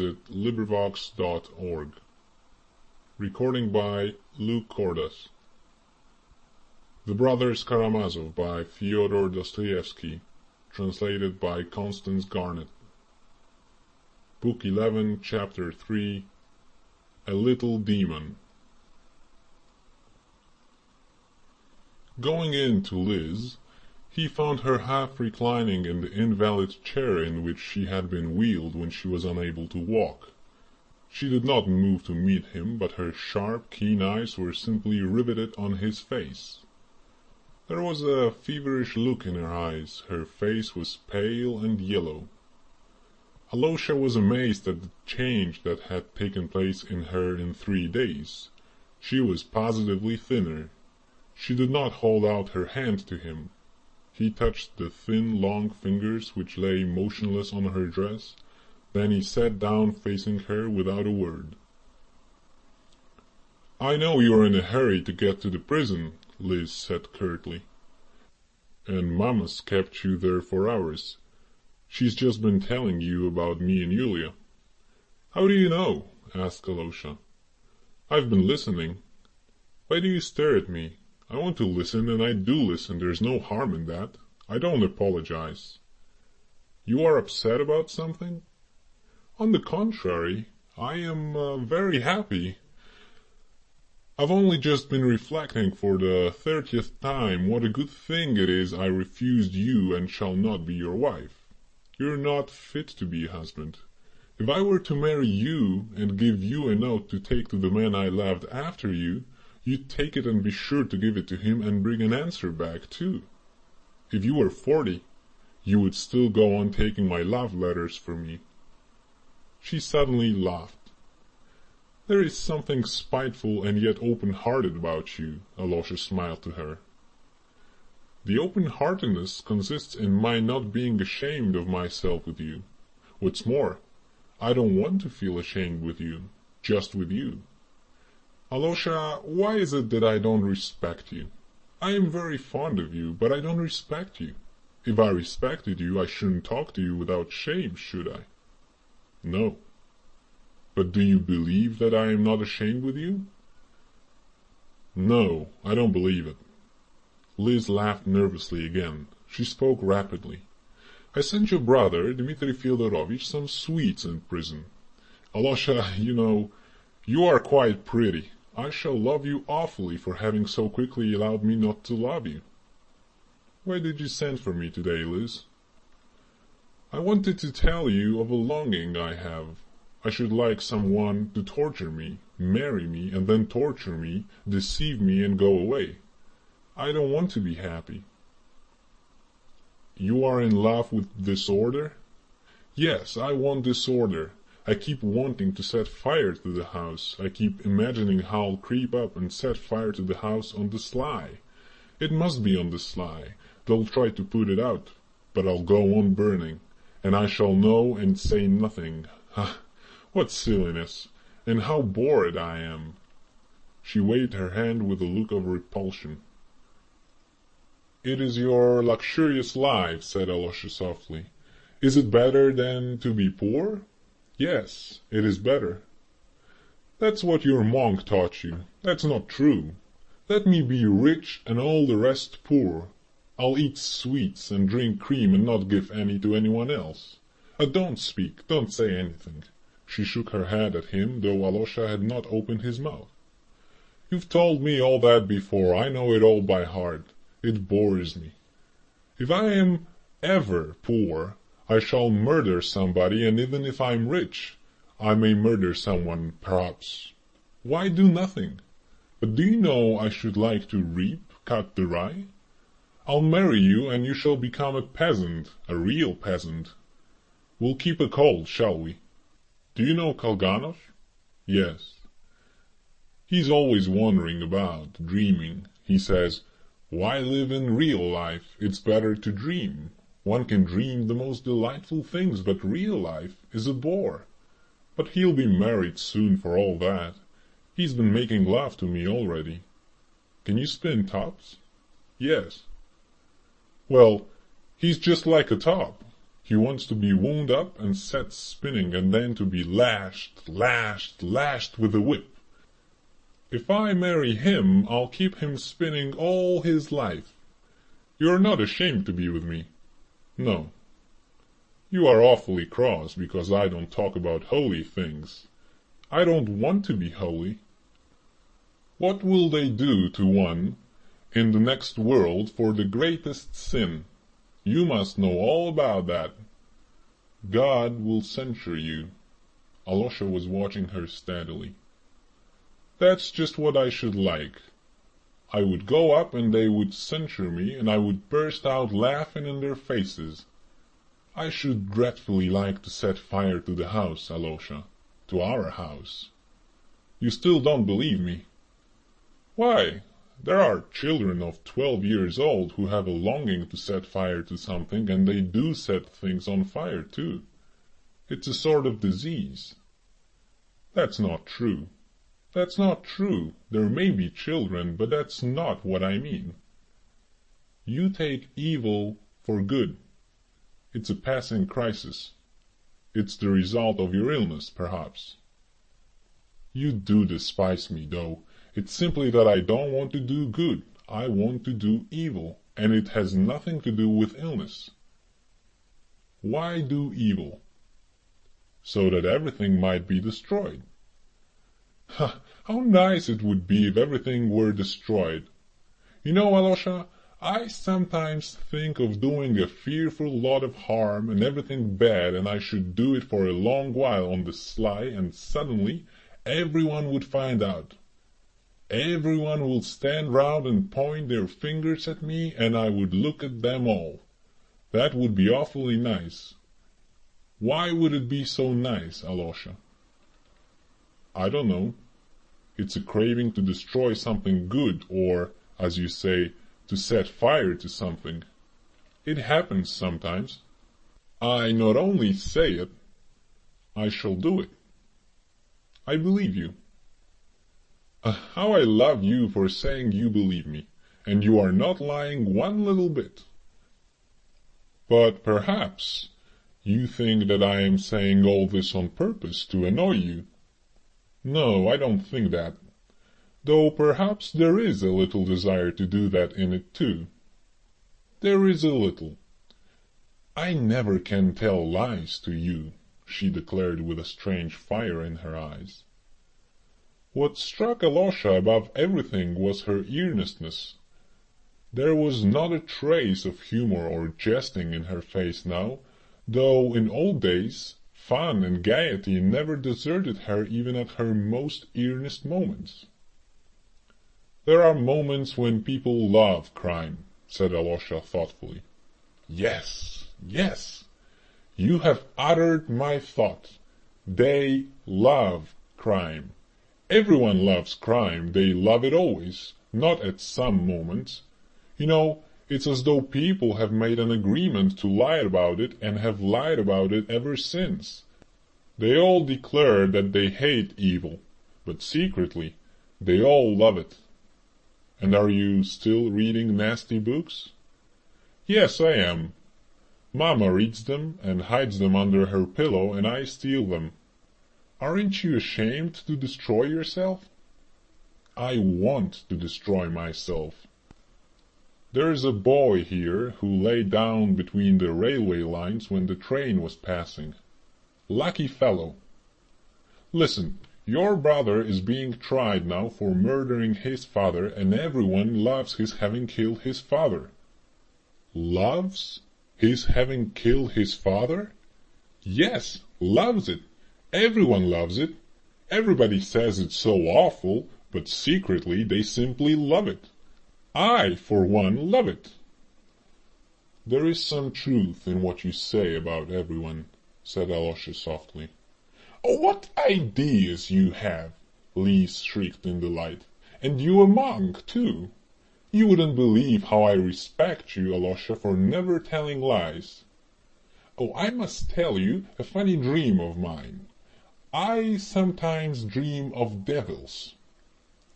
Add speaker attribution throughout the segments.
Speaker 1: visit LibriVox.org. Recording by Luke Cordes. The Brothers Karamazov by Fyodor Dostoevsky. Translated by Constance Garnett. Book 11, Chapter 3. A Little Demon. Going in to Liz, he found her half reclining in the invalid chair in which she had been wheeled when she was unable to walk. She did not move to meet him, but her sharp, keen eyes were simply riveted on his face. There was a feverish look in her eyes. Her face was pale and yellow. Alosha was amazed at the change that had taken place in her in 3 days. She was positively thinner. She did not hold out her hand to him. He touched the thin, long fingers which lay motionless on her dress. Then he sat down facing her without a word. "I know you are in a hurry to get to the prison," Liz said curtly. "And Mama's kept you there for hours. She's just been telling you about me and Yulia." "How do you know?" asked Alosha. "I've been listening." "Why do you stare at me? I want to listen, and I do listen. There's no harm in that. I don't apologize." "You are upset about something?" "On the contrary, I am very happy. I've only just been reflecting for the 30th time what a good thing it is I refused you and shall not be your wife. You're not fit to be a husband. If I were to marry you and give you a note to take to the man I loved after you, you'd take it and be sure to give it to him and bring an answer back too. If you were 40, you would still go on taking my love letters for me." She suddenly laughed. "There is something spiteful and yet open-hearted about you," Alosha smiled to her. "The open-heartedness consists in my not being ashamed of myself with you. What's more, I don't want to feel ashamed with you, just with you. Alosha, why is it that I don't respect you? I am very fond of you, but I don't respect you. If I respected you, I shouldn't talk to you without shame, should I?" "No." "But do you believe that I am not ashamed with you?" "No, I don't believe it." Liz laughed nervously again. She spoke rapidly. "I sent your brother, Dmitri Fyodorovich, some sweets in prison. Alosha, you are quite pretty. I shall love you awfully for having so quickly allowed me not to love you." "Why did you send for me today, Liz?" "I wanted to tell you of a longing I have. I should like someone to torture me, marry me, and then torture me, deceive me, and go away. I don't want to be happy." "You are in love with disorder?" "Yes, I want disorder. I keep wanting to set fire to the house. I keep imagining how I'll creep up and set fire to the house on the sly. It must be on the sly. They'll try to put it out, but I'll go on burning, and I shall know and say nothing. Ha! What silliness! And how bored I am!" She waved her hand with a look of repulsion. "It is your luxurious life," said Alosha softly. "Is it better than to be poor?" "Yes, it is better." "That's what your monk taught you. That's not true. Let me be rich and all the rest poor. I'll eat sweets and drink cream and not give any to anyone else. Don't speak, don't say anything." She shook her head at him, though Alosha had not opened his mouth. "You've told me all that before. I know it all by heart. It bores me. If I am ever poor, I shall murder somebody, and even if I'm rich, I may murder someone, perhaps. Why do nothing? But do you know I should like to reap, cut the rye? I'll marry you, and you shall become a peasant, a real peasant. We'll keep a colt, shall we? Do you know Kolganov?" "Yes." "He's always wandering about, dreaming. He says, 'Why live in real life? It's better to dream. One can dream the most delightful things, but real life is a bore.' But he'll be married soon for all that. He's been making love to me already." "Can you spin tops?" "Yes." "Well, he's just like a top. He wants to be wound up and set spinning, and then to be lashed with a whip. If I marry him, I'll keep him spinning all his life. You're not ashamed to be with me? No. You are awfully cross because I don't talk about holy things. I don't want to be holy. What will they do to one in the next world for the greatest sin? You must know all about that. God will censure you. Alosha was watching her steadily. That's just what I should like. I would go up and they would censure me, and I would burst out laughing in their faces. I should dreadfully like to set fire to the house, Alosha, to our house. You still don't believe me? Why, there are children of 12 years old who have a longing to set fire to something, and they do set things on fire too. It's a sort of disease. That's not true. That's not true. There may be children, but that's not what I mean. You take evil for good. It's a passing crisis. It's the result of your illness, perhaps. You do despise me, though. It's simply that I don't want to do good. I want to do evil, and it has nothing to do with illness. Why do evil? So that everything might be destroyed. How nice it would be if everything were destroyed. You know, Alosha, I sometimes think of doing a fearful lot of harm and everything bad, and I should do it for a long while on the sly, and suddenly everyone would find out. Everyone will stand round and point their fingers at me, and I would look at them all. That would be awfully nice. Why would it be so nice, Alosha? I don't know. It's a craving to destroy something good, or, as you say, to set fire to something. It happens sometimes. I not only say it, I shall do it. I believe you. How I love you for saying you believe me, and you are not lying one little bit. But perhaps you think that I am saying all this on purpose to annoy you. No, I don't think that. Though perhaps there is a little desire to do that in it too. There is a little. I never can tell lies to you, she declared with a strange fire in her eyes. What struck Alosha above everything was her earnestness. There was not a trace of humor or jesting in her face now, though in old days fun and gaiety never deserted her even at her most earnest moments. There are moments when people love crime, said Alosha thoughtfully. Yes, yes, you have uttered my thought. They love crime. Everyone loves crime. They love it always, not at some moments. You know, it's as though people have made an agreement to lie about it and have lied about it ever since. They all declare that they hate evil, but secretly they all love it. And are you still reading nasty books? Yes, I am. Mama reads them and hides them under her pillow, and I steal them. Aren't you ashamed to destroy yourself? I want to destroy myself. There's a boy here who lay down between the railway lines when the train was passing. Lucky fellow. Listen, your brother is being tried now for murdering his father, and everyone loves his having killed his father. Loves his having killed his father? Yes, loves it. Everyone loves it. Everybody says it's so awful, but secretly they simply love it. I, for one, love it. There is some truth in what you say about everyone, said Alosha softly. Oh, what ideas you have! Lise shrieked in delight. And you a monk, too. You wouldn't believe how I respect you, Alosha, for never telling lies. Oh, I must tell you a funny dream of mine. I sometimes dream of devils.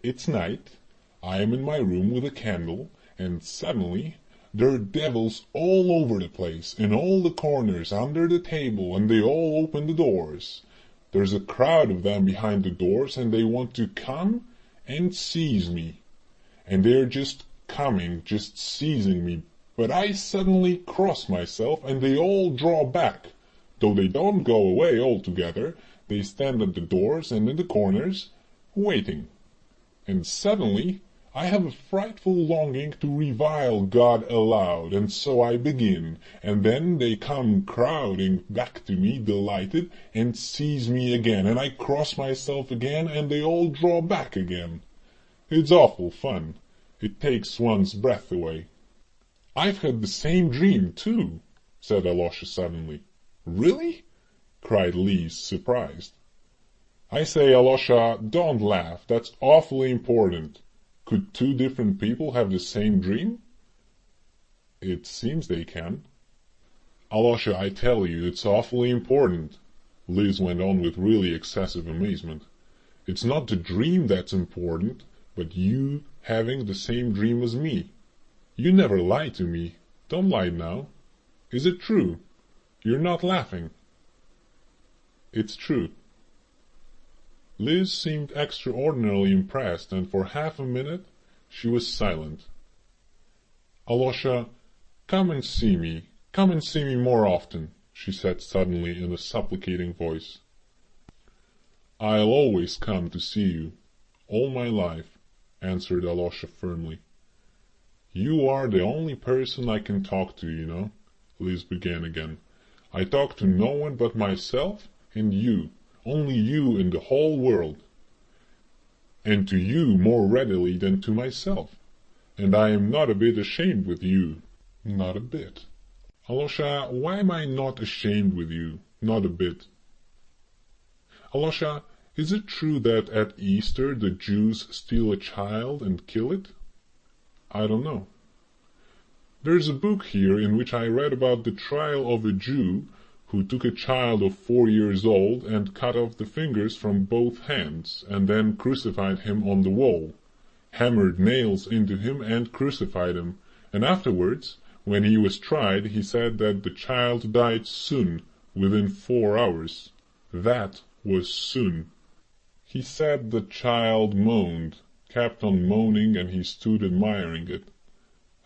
Speaker 1: It's night. I am in my room with a candle, and suddenly There are devils all over the place, in all the corners, under the table, and they all open the doors. There's a crowd of them behind the doors, and they want to come and seize me. And they're just coming, just seizing me. But I suddenly cross myself, and they all draw back. Though they don't go away altogether, they stand at the doors and in the corners, waiting. And suddenly I have a frightful longing to revile God aloud, and so I begin, and then they come crowding back to me, delighted, and seize me again, and I cross myself again, and they all draw back again. It's awful fun. It takes one's breath away. I've had the same dream, too, said Alosha suddenly. Really? Cried Lise, surprised. I say, Alosha, don't laugh. That's awfully important. Could two different people have the same dream? It seems they can. Alosha, I tell you, it's awfully important. Lise went on with really excessive amazement. It's not the dream that's important, but you having the same dream as me. You never lie to me. Don't lie now. Is it true? You're not laughing. It's true. Lise seemed extraordinarily impressed, and for half a minute she was silent. Alosha, come and see me. Come and see me more often, she said suddenly in a supplicating voice. I'll always come to see you, all my life, answered Alosha firmly. You are the only person I can talk to, you know, Lise began again. I talk to no one but myself and you. Only you in the whole world, and to you more readily than to myself, and I am not a bit ashamed with you, not a bit. Alosha, why am I not ashamed with you, not a bit? Alosha, is it true that at Easter the Jews steal a child and kill it? I don't know. There's a book here in which I read about the trial of a Jew who took a child of 4 years old and cut off the fingers from both hands, and then crucified him on the wall, hammered nails into him and crucified him, and afterwards, when he was tried, he said that the child died soon, within 4 hours. That was soon. He said the child moaned, kept on moaning, and he stood admiring it.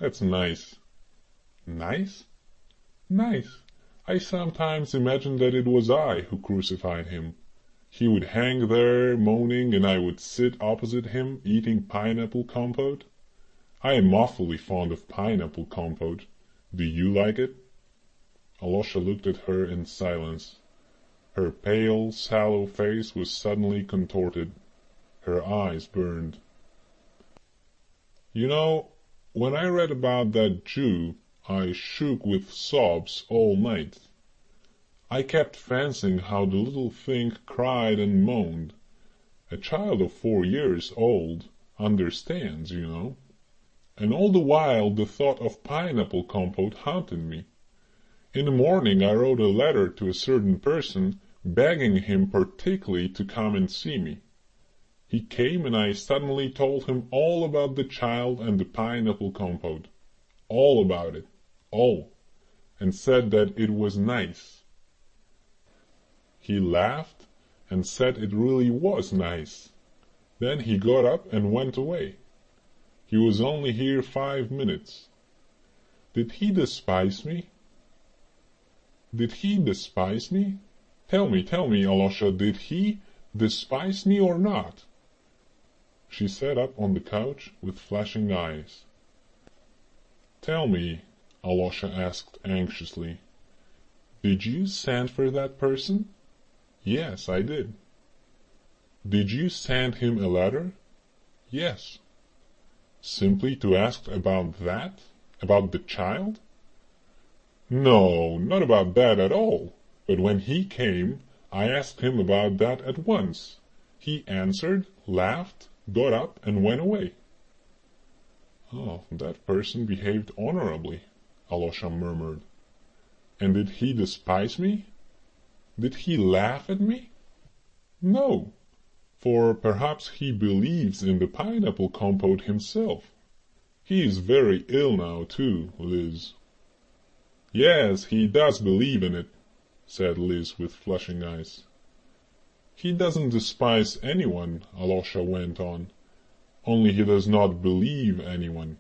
Speaker 1: That's nice. Nice? Nice. I sometimes imagine that it was I who crucified him. He would hang there moaning, and I would sit opposite him eating pineapple compote. I am awfully fond of pineapple compote. Do you like it? Alosha looked at her in silence. Her pale, sallow face was suddenly contorted. Her eyes burned. You know, when I read about that Jew, I shook with sobs all night. I kept fancying how the little thing cried and moaned. A child of 4 years old understands, you know. And all the while the thought of pineapple compote haunted me. In the morning I wrote a letter to a certain person, begging him particularly to come and see me. He came, and I suddenly told him all about the child and the pineapple compote. All about it. All. And said that it was nice. He laughed and said it really was nice. Then he got up and went away. He was only here 5 minutes. Did he despise me? Did he despise me? Tell me, Alosha, did he despise me or not? She sat up on the couch with flashing eyes. Tell me, Alosha asked anxiously, did you send for that person? Yes, I did. Did you send him a letter? Yes. Simply to ask about that? About the child? No, not about that at all. But when he came, I asked him about that at once. He answered, laughed, got up, and went away. Oh, that person behaved honorably, Alosha murmured. And did he despise me? Did he laugh at me? No, for perhaps he believes in the pineapple compote himself. He is very ill now, too, Liz." "Yes, he does believe in it," said Liz with flashing eyes. "He doesn't despise anyone," Alosha went on. "Only he does not believe anyone.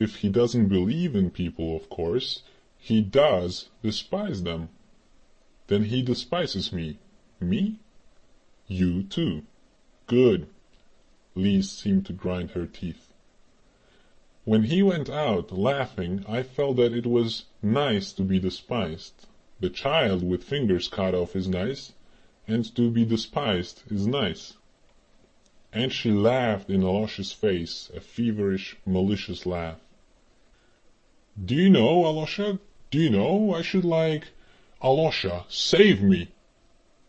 Speaker 1: If he doesn't believe in people, of course, he does despise them. Then he despises me. Me? You too. Good." Liz seemed to grind her teeth. "When he went out, laughing, I felt that it was nice to be despised. The child with fingers cut off is nice, and to be despised is nice." And she laughed in Alosha's face, a feverish, malicious laugh. "Do you know, Alosha? Do you know, I should like... Alosha, save me!"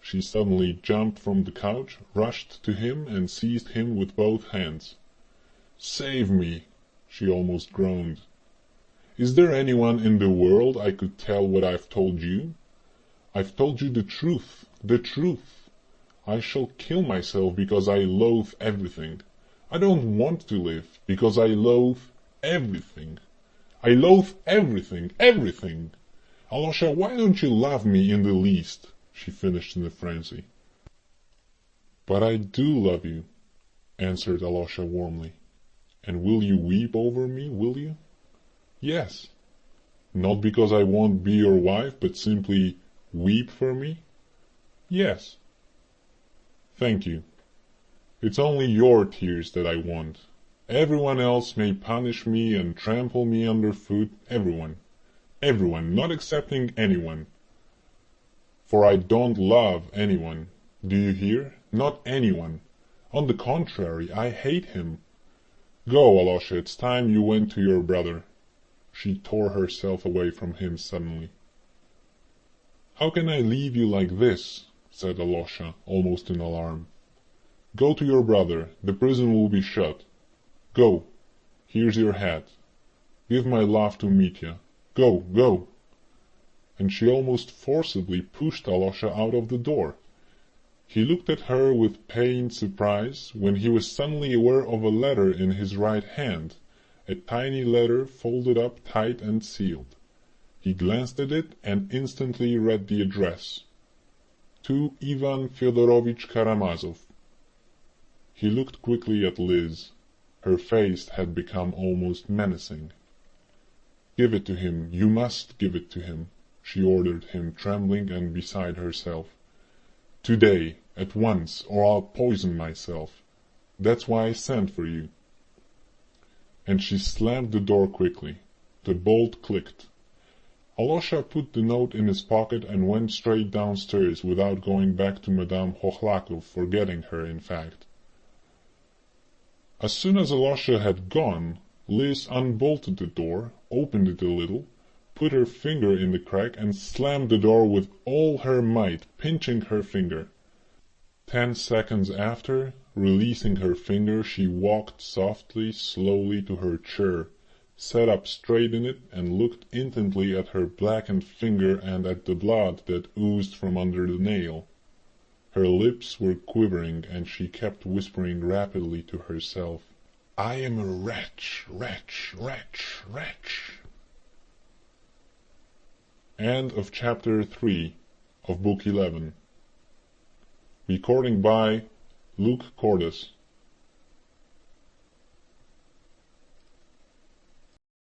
Speaker 1: She suddenly jumped from the couch, rushed to him, and seized him with both hands. "Save me!" she almost groaned. "Is there anyone in the world I could tell what I've told you? I've told you the truth, the truth. I shall kill myself because I loathe everything. I don't want to live, because I loathe everything. I loathe everything, everything. Alosha, why don't you love me in the least?" she finished in a frenzy. "But I do love you," answered Alosha warmly. "And will you weep over me, will you?" "Yes." "Not because I won't be your wife, but simply weep for me?" "Yes." "Thank you. It's only your tears that I want. Everyone else may punish me and trample me underfoot, everyone. Everyone, not excepting anyone. For I don't love anyone. Do you hear? Not anyone. On the contrary, I hate him. Go, Alosha, it's time you went to your brother." She tore herself away from him suddenly. "How can I leave you like this?" said Alosha, almost in alarm. "Go to your brother. The prison will be shut. Go. Here's your hat. Give my love to Mitya. Go, go." And she almost forcibly pushed Alosha out of the door. He looked at her with pained surprise, when he was suddenly aware of a letter in his right hand, a tiny letter folded up tight and sealed. He glanced at it and instantly read the address. To Ivan Fyodorovich Karamazov. He looked quickly at Liz. Her face had become almost menacing. "Give it to him, you must give it to him," she ordered him, trembling and beside herself. "Today, at once, or I'll poison myself. That's why I sent for you." And she slammed the door quickly. The bolt clicked. Alosha put the note in his pocket and went straight downstairs without going back to Madame Hochlakov, forgetting her, in fact. As soon as Alosha had gone, Liz unbolted the door, opened it a little, put her finger in the crack and slammed the door with all her might, pinching her finger. 10 seconds after, releasing her finger, she walked softly, slowly to her chair, sat up straight in it, and looked intently at her blackened finger and at the blood that oozed from under the nail. Her lips were quivering, and she kept whispering rapidly to herself, "I am a wretch, wretch, wretch, wretch." End of chapter 3 of book 11. Recording by Luke Cordes.